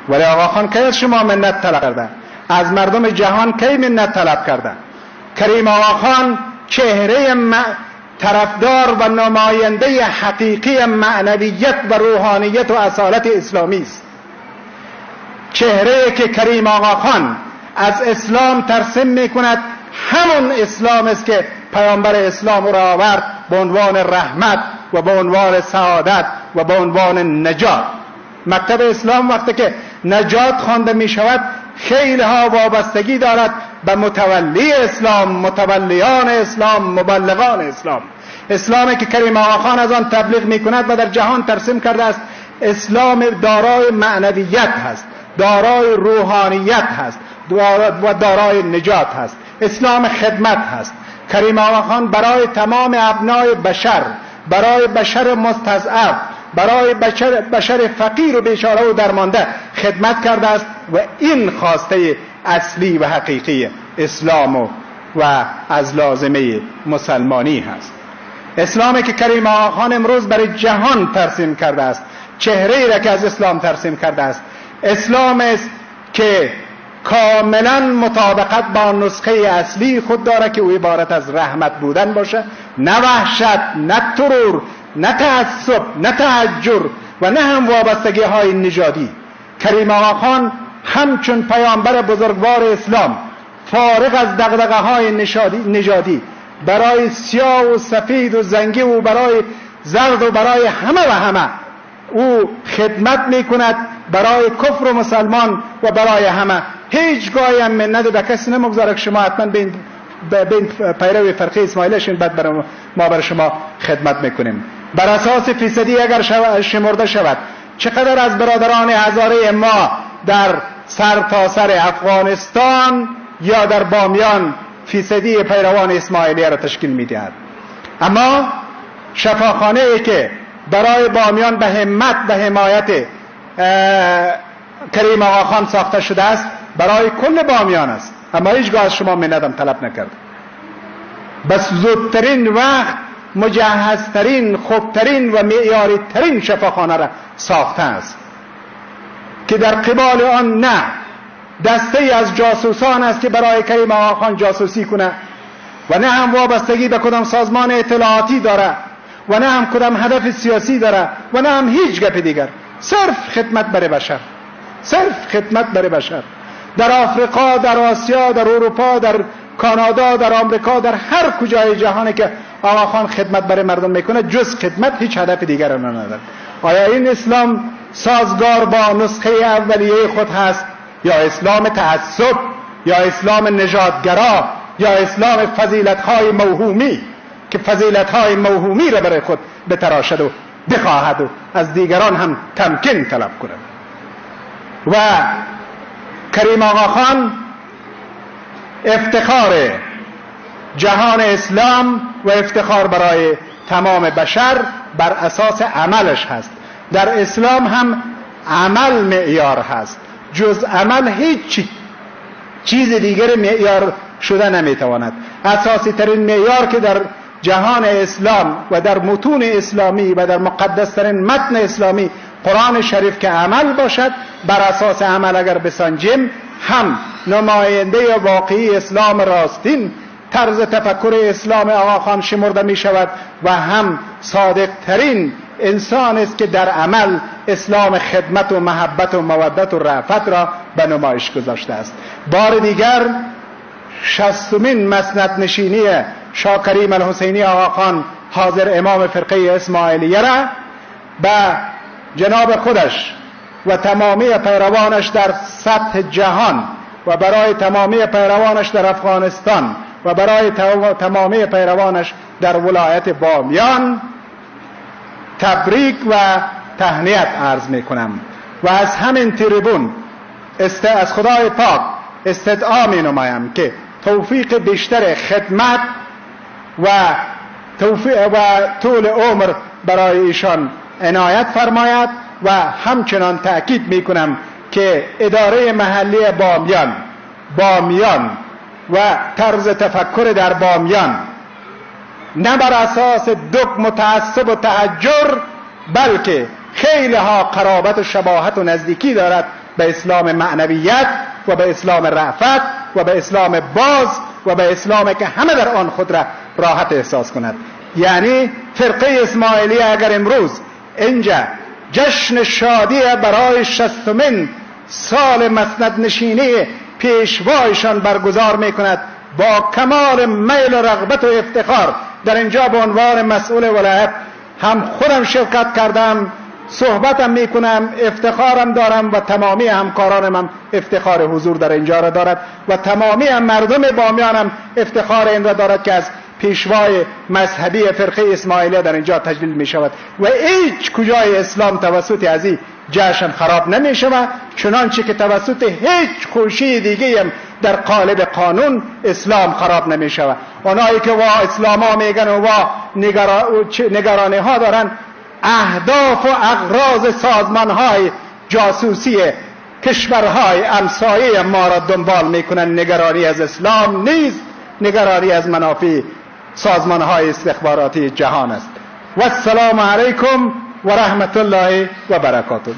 ولی آقا خان کی از شما منت طلب کرده؟ از مردم جهان کی منت طلب کرده؟ کریم آقا خان چهره طرفدار و نماینده حقیقی معنویت و روحانیت و اصالت اسلامی است. چهره که کریم آقا خان از اسلام ترسیم میکند همون اسلام است که پیامبر اسلام را آورد به عنوان رحمت و به عنوان سعادت و به عنوان نجات. مکتب اسلام وقتی که نجات خوانده می شود خیلی ها وابستگی دارد به متولی اسلام، متولیان اسلام، مبلغان اسلام. اسلامی که کریم آقا خان از آن تبلیغ می کند و در جهان ترسیم کرده است اسلام دارای معنویت هست، دارای روحانیت هست و دارای نجات هست. اسلام خدمت هست. کریم آقا خان برای تمام ابنای بشر، برای بشر مستضعف، برای بشر فقیر و بیچاره و درمانده خدمت کرده است و این خواسته اصلی و حقیقی اسلام و از لازمه مسلمانی هست. اسلامی که کریم آقا خان امروز برای جهان ترسیم کرده است، چهره‌ای را که از اسلام ترسیم کرده است، اسلام است که کاملا مطابقت با نسخه اصلی خود داره که او عبارت از رحمت بودن باشه، نه وحشت، نه ترور، نه تعصب، نه تحجر و نه هم وابستگی های نژادی. کریم آقا خان همچون پیامبر بزرگوار اسلام فارغ از دغدغه های نژادی برای سیاه و سفید و زنگی و برای زرد و برای همه او خدمت میکند، برای کفر و مسلمان و برای همه. هیچگاهی هم منت به کسی نمیگذاره که شما حتما به این پیرو فرقه اسماعیلی شین بعد ما برای شما خدمت میکنیم. بر اساس فیصدی اگر شمرده شود چقدر از برادران هزاره ما در سرتاسر افغانستان یا در بامیان فیصدی پیروان اسماعیلی را تشکیل میدهد. اما شفاخانه ای که برای بامیان به همت و حمایت کریم آقا خان ساخته شده است برای کل بامیان است، اما هیچگاه از شما منت طلب نکرد. بس زودترین وقت مجهزترین، خوبترین و معیاری ترین شفاخانه را ساخته است که در قبال آن نه دسته از جاسوسان است که برای کریم آقا خان جاسوسی کنه و نه هم وابستگی به کدام سازمان اطلاعاتی داره و نه هم کدام هدف سیاسی داره و نه هم هیچ گپ دیگر، صرف خدمت برای بشر، صرف خدمت برای بشر. در آفریقا، در آسیا، در اروپا، در کانادا، در آمریکا، در هر کجای جهانی که آقا خان خدمت برای مردم میکنه جز خدمت هیچ هدف دیگر را نداره. آیا این اسلام سازگار با نسخه اولیه خود هست یا اسلام تعصب یا اسلام نژادگرا یا اسلام فضیلت‌های موهومی که فضیلت‌های موهومی را برای خود بتراشد و بخواهد و از دیگران هم تمکین طلب کند؟ و کریم آقا خان افتخار جهان اسلام و افتخار برای تمام بشر بر اساس عملش هست. در اسلام هم عمل معیار هست، جز عمل هیچ چیز دیگر معیار شده نمیتواند. اساسی ترین معیار که در جهان اسلام و در متون اسلامی و در مقدس ترین متن اسلامی قرآن شریف که عمل باشد، بر اساس عمل اگر بسنجیم هم نماینده واقعی اسلام راستین طرز تفکر اسلام آقا خان شمرده می شود و هم صادق ترین انسان است که در عمل اسلام خدمت و محبت و مودت و رأفت را به نمایش گذاشته است. بار دیگر 60مین مسند نشینی شاه کریم الحسینی آقا خان حاضر امام فرقه اسماعیلیه را به جناب خودش و تمامی پیروانش در سطح جهان و برای تمامی پیروانش در افغانستان و برای تمامی پیروانش در ولایت بامیان تبریک و تهنیت عرض می کنم و از همین تریبون از خدای پاک استدعا می نمایم که توفیق بیشتر خدمت و طول عمر برای ایشان عنایت فرماید و همچنان تأکید می کنم که اداره محلی بامیان و طرز تفکر در بامیان نه بر اساس دگم و تعصب و تحجر بلکه خیلی ها قرابت و شباهت و نزدیکی دارد به اسلام معنویت و به اسلام رأفت و به اسلام باز و به اسلامی که همه در آن خود را راحت احساس کند. یعنی فرقه اسماعیلی اگر امروز اینجا جشن شادی برای 60مین سال مسند نشینی پیشوایشان برگزار میکند، با کمال میل و رغبت و افتخار در اینجا به عنوان مسئول ولایت هم خودم شرکت کردم، صحبتم میکنم، افتخارم دارم و تمامی همکارانم هم افتخار حضور در اینجا را دارد و تمامی هم مردم بامیانم افتخار این را دارد که از پیشوای مذهبی فرقه اسماعیلیه در اینجا تجلیل می شود و هیچ کجای اسلام توسط از این جشن خراب نمی شود، چنانچه که توسط هیچ خوشی دیگه هم در قالب قانون اسلام خراب نمی شود. اونایی که وا اسلام ها میگن و وا نگرانی ها دارن، اهداف و اغراض سازمان های جاسوسی کشورهای همسایه ما را دنبال میکنن. نگرانی از اسلام نیست، نگرانی از منافع سازمان های استخباراتی جهان است. و السلام علیکم و رحمت الله و برکاته.